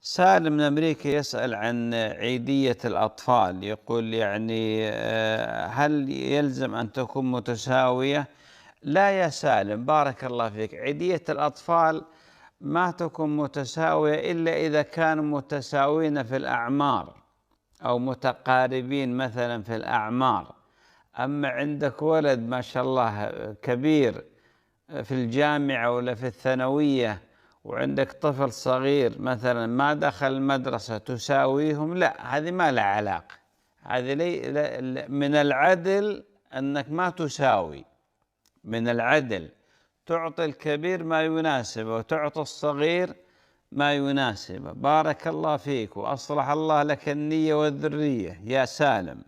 سالم من أمريكا يسأل عن عيدية الأطفال، يقول يعني هل يلزم أن تكون متساوية؟ لا يا سالم، بارك الله فيك، عيدية الأطفال ما تكون متساوية إلا إذا كانوا متساوين في الأعمار أو متقاربين مثلا في الأعمار. أما عندك ولد ما شاء الله كبير في الجامعة ولا في الثانوية، وعندك طفل صغير مثلا ما دخل المدرسة، تساويهم؟ لا، هذه ما لها علاقة. هذه من العدل أنك ما تساوي. من العدل تعطي الكبير ما يناسبه وتعطي الصغير ما يناسبه. بارك الله فيك وأصلح الله لك النية والذرية يا سالم.